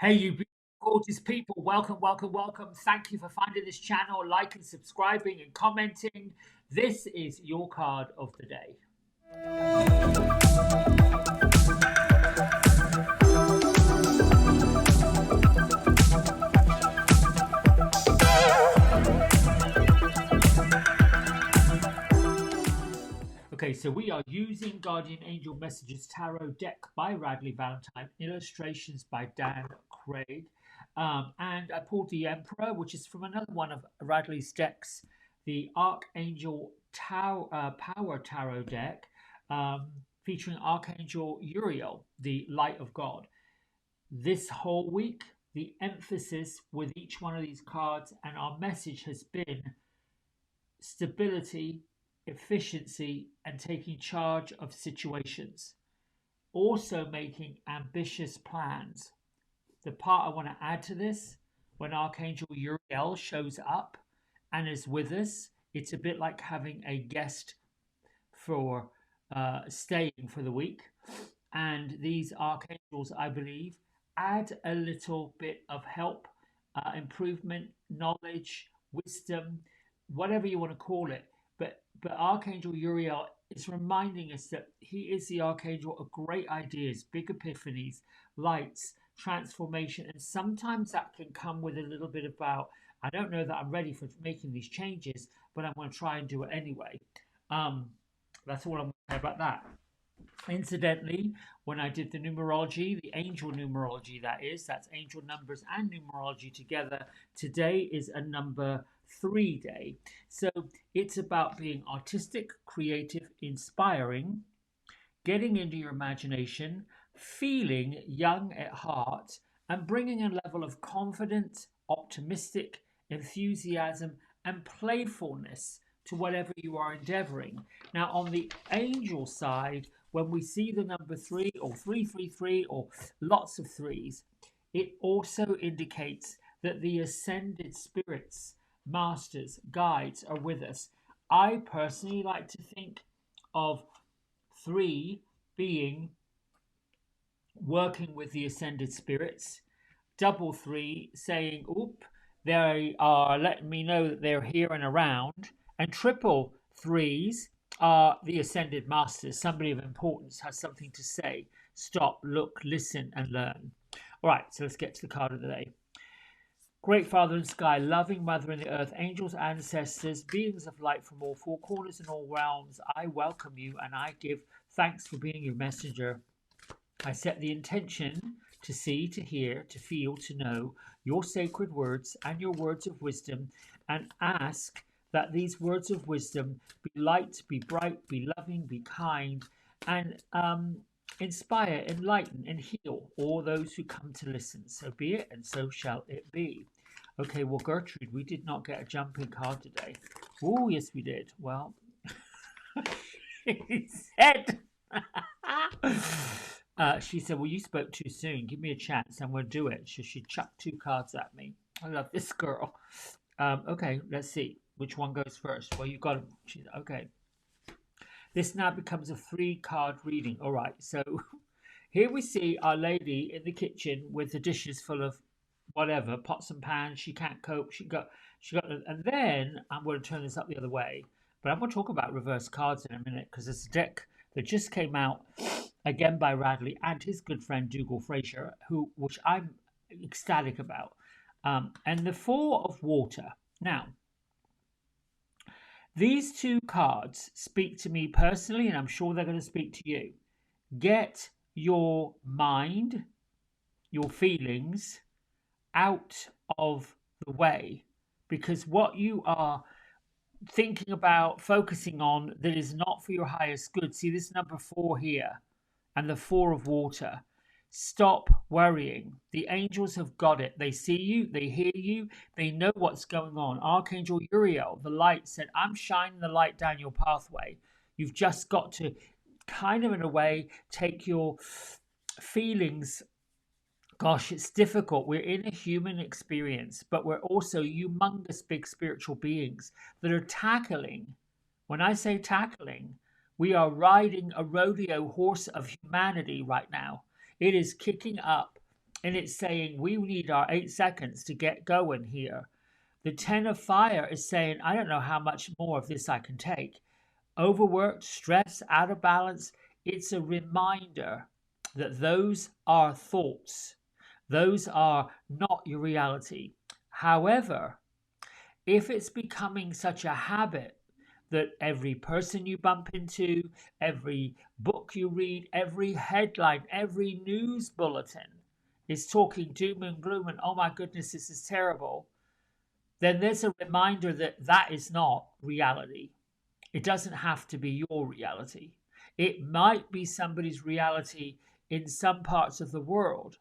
Hey, you beautiful, gorgeous people. Welcome, welcome, welcome. Thank you for finding this channel, liking, subscribing, and commenting. This is your card of the day. Okay, so we are using Guardian Angel Messages Tarot deck by Radleigh Valentine, illustrations by Dan Craig. And I pulled the Emperor, which is from another one of Radleigh's decks, the Archangel Power Tarot deck, featuring Archangel Uriel, the Light of God. This whole week, the emphasis with each one of these cards and our message has been stability, efficiency, and taking charge of situations. Also, making ambitious plans. The part I want to add to this, when Archangel Uriel shows up and is with us, it's a bit like having a guest for staying for the week. And these archangels, I believe, add a little bit of help, improvement, knowledge, wisdom, whatever you want to call it. But Archangel Uriel is reminding us that he is the archangel of great ideas, big epiphanies, lights, transformation, and sometimes that can come with a little bit about, I don't know that I'm ready for making these changes, but I'm going to try and do it anyway. Um, that's all I'm going to say about that. Incidentally, when I did the numerology, the angel numerology, that's angel numbers and numerology together, today is a number 3 day. So it's about being artistic, creative, inspiring, getting into your imagination, feeling young at heart, and bringing a level of confidence, optimistic, enthusiasm, and playfulness to whatever you are endeavoring. Now, on the angel side, when we see the number 3 or 333 or lots of threes, it also indicates that the ascended spirits, masters, guides are with us. I personally like to think of 3 being working with the ascended spirits, double 3 saying, oop, they are letting me know that they're here and around, and triple 3s are the ascended masters. Somebody of importance has something to say. Stop, look, listen, and learn. All right, so let's get to the card of the day. Great Father in sky, loving Mother in the earth, angels, ancestors, beings of light from all four corners and all realms, I welcome you and I give thanks for being your messenger. I set the intention to see, to hear, to feel, to know your sacred words and your words of wisdom, and ask that these words of wisdom be light, be bright, be loving, be kind, and inspire, enlighten, and heal all those who come to listen. So be it, and so shall it be. Okay, well, Gertrude, we did not get a jumping card today. Oh, yes, we did. Well, he said. She said, well, you spoke too soon. Give me a chance and we'll do it. So she chucked 2 cards at me. I love this girl. Okay, let's see. Which one goes first? Well, you got them. Okay. This now becomes a 3-card reading. All right, so here we see Our Lady in the kitchen with the dishes full of whatever, pots and pans. She can't cope. And then I'm going to turn this up the other way. But I'm going to talk about reverse cards in a minute because there's a deck that just came out again by Radleigh and his good friend Dougal Fraser, which I'm ecstatic about. And the 4 of water. Now, these 2 cards speak to me personally, and I'm sure they're going to speak to you. Get your mind, your feelings out of the way, because what you are thinking about, focusing on, that is not for your highest good. See this number 4 here and the 4 of water. Stop worrying. The angels have got it. They see you, they hear you, they know what's going on. Archangel Uriel, the light, said, I'm shining the light down your pathway. You've just got to kind of, in a way, take your feelings. Gosh, it's difficult. We're in a human experience, but we're also humongous big spiritual beings that are tackling. When I say tackling, we are riding a rodeo horse of humanity right now. It is kicking up and it's saying we need our 8 seconds to get going here. The 10 of fire is saying, I don't know how much more of this I can take. Overworked, stressed, out of balance. It's a reminder that those are thoughts. Those are not your reality. However, if it's becoming such a habit that every person you bump into, every book you read, every headline, every news bulletin is talking doom and gloom and oh my goodness, this is terrible, then there's a reminder that that is not reality. It doesn't have to be your reality. It might be somebody's reality in some parts of the world.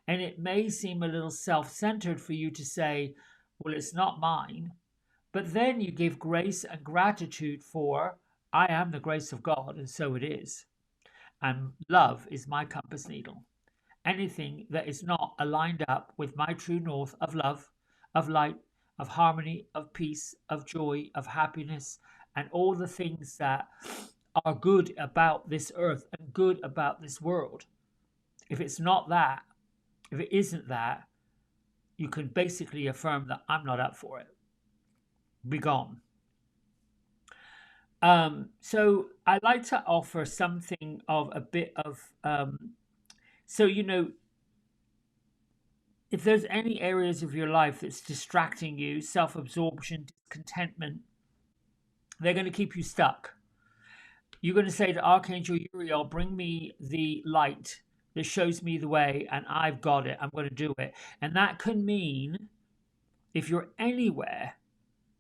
And it may seem a little self centered for you to say, well, it's not mine. But then you give grace and gratitude for, I am the grace of God, and so it is. And love is my compass needle. Anything that is not aligned up with my true north of love, of light, of harmony, of peace, of joy, of happiness, and all the things that are good about this earth and good about this world. If it's not that, if it isn't that, you can basically affirm that I'm not up for it. Be gone. So I like to offer something of a bit of, so, if there's any areas of your life that's distracting you, self absorption, discontentment, they're going to keep you stuck. You're going to say to Archangel Uriel, bring me the light that shows me the way, and I've got it. I'm going to do it. And that can mean if you're anywhere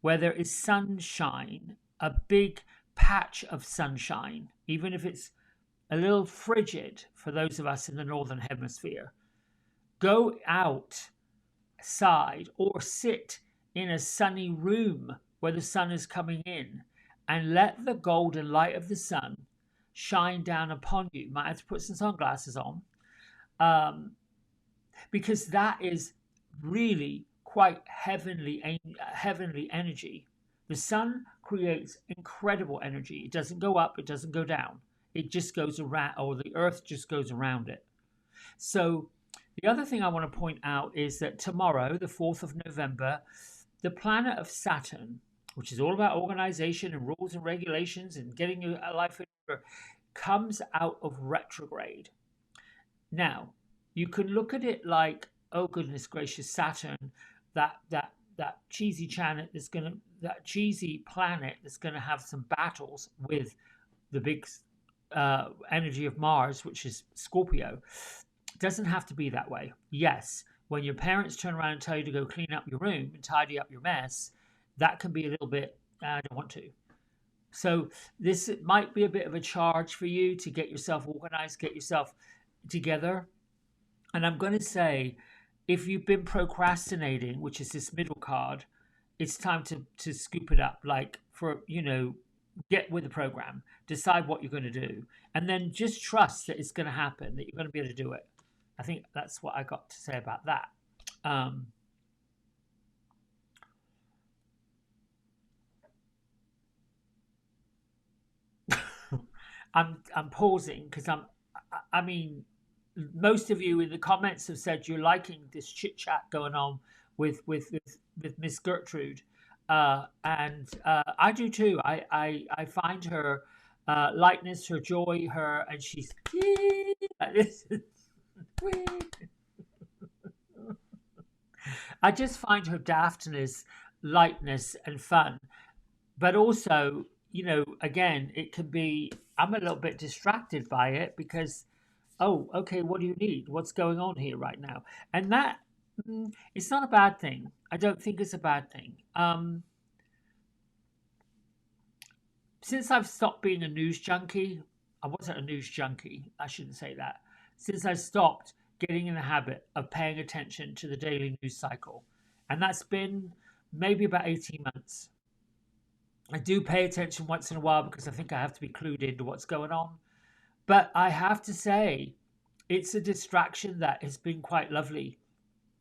where there is sunshine, a big patch of sunshine, even if it's a little frigid for those of us in the northern hemisphere, go outside or sit in a sunny room where the sun is coming in and let the golden light of the sun shine down upon you. Might have to put some sunglasses on, because that is really quite heavenly energy. The sun creates incredible energy. It doesn't go up, it doesn't go down. It just goes around, or the earth just goes around it. So the other thing I want to point out is that tomorrow, the 4th of November, the planet of Saturn, which is all about organization and rules and regulations and getting your life in order, comes out of retrograde. Now, you can look at it like, oh goodness gracious, Saturn, that cheesy planet that's gonna have some battles with the big energy of Mars, which is Scorpio. It doesn't have to be that way. Yes, when your parents turn around and tell you to go clean up your room and tidy up your mess, that can be a little bit, I don't want to. So this might be a bit of a charge for you to get yourself organized, get yourself together. And I'm going to say, if you've been procrastinating, which is this middle card, it's time to scoop it up. Like, for, get with the program, decide what you're going to do, and then just trust that it's going to happen, that you're going to be able to do it. I think that's what I got to say about that. I'm pausing because I mean, most of you in the comments have said you're liking this chit chat going on with Miss Gertrude, and I do too. I find her lightness, her joy, and she's like this. I just find her daftness, lightness, and fun, but also, again, it can be. I'm a little bit distracted by it because, oh, okay, what do you need? What's going on here right now? And that, it's not a bad thing. I don't think it's a bad thing. Since I've stopped being a news junkie, I wasn't a news junkie, I shouldn't say that. Since I stopped getting in the habit of paying attention to the daily news cycle, and that's been maybe about 18 months. I do pay attention once in a while because I think I have to be clued into what's going on. But I have to say, it's a distraction that has been quite lovely.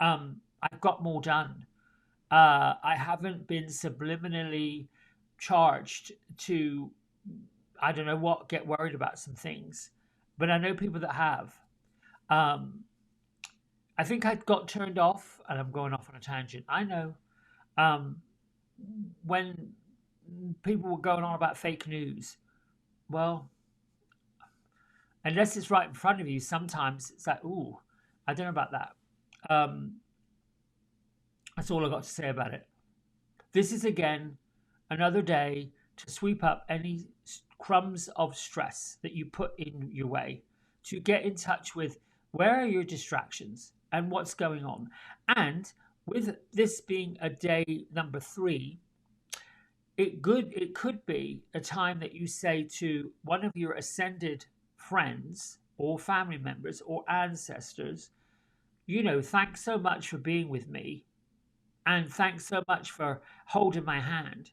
I've got more done. I haven't been subliminally charged to, I don't know what, get worried about some things. But I know people that have. Um, I think I got turned off, and I'm going off on a tangent. I know. Um, when people were going on about fake news, well, unless it's right in front of you, sometimes it's like, ooh, I don't know about that. Um, that's all I got to say about it. This is again another day to sweep up any crumbs of stress that you put in your way, to get in touch with where are your distractions and what's going on. And with this being a day number 3, it could be a time that you say to one of your ascended friends or family members or ancestors, thanks so much for being with me, and thanks so much for holding my hand.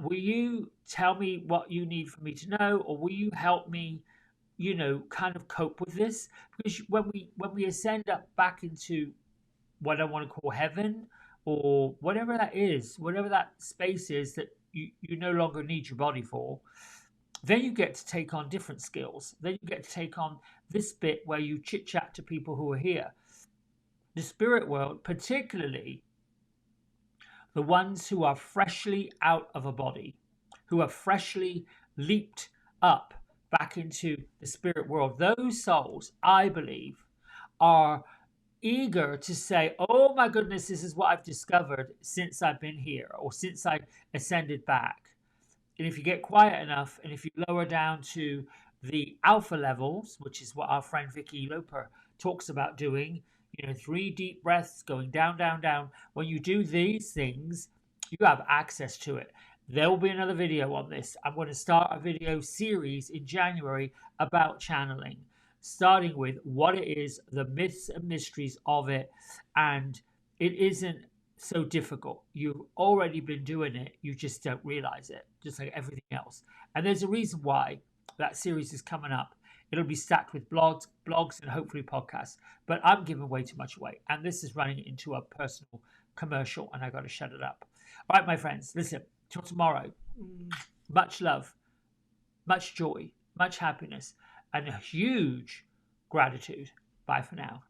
Will you tell me what you need for me to know, or will you help me, kind of cope with this? Because when we ascend up back into what I want to call heaven, or whatever that is, whatever that space is that you no longer need your body for, then you get to take on different skills. Then you get to take on this bit where you chit chat to people who are here. The spirit world, particularly the ones who are freshly out of a body, who have freshly leaped up back into the spirit world, those souls, I believe, are eager to say, oh my goodness, this is what I've discovered since I've been here, or since I ascended back. And if you get quiet enough, and if you lower down to the alpha levels, which is what our friend Vicky Loper talks about doing, 3 deep breaths going down, down, down. When you do these things, you have access to it. There will be another video on this. I'm going to start a video series in January about channeling, starting with what it is, the myths and mysteries of it. And it isn't so difficult. You've already been doing it. You just don't realize it, just like everything else. And there's a reason why that series is coming up. It'll be stacked with blogs, and hopefully podcasts. But I'm giving way too much away. And this is running into a personal commercial, and I got to shut it up. All right, my friends, listen, till tomorrow. Much love, much joy, much happiness, and a huge gratitude. Bye for now.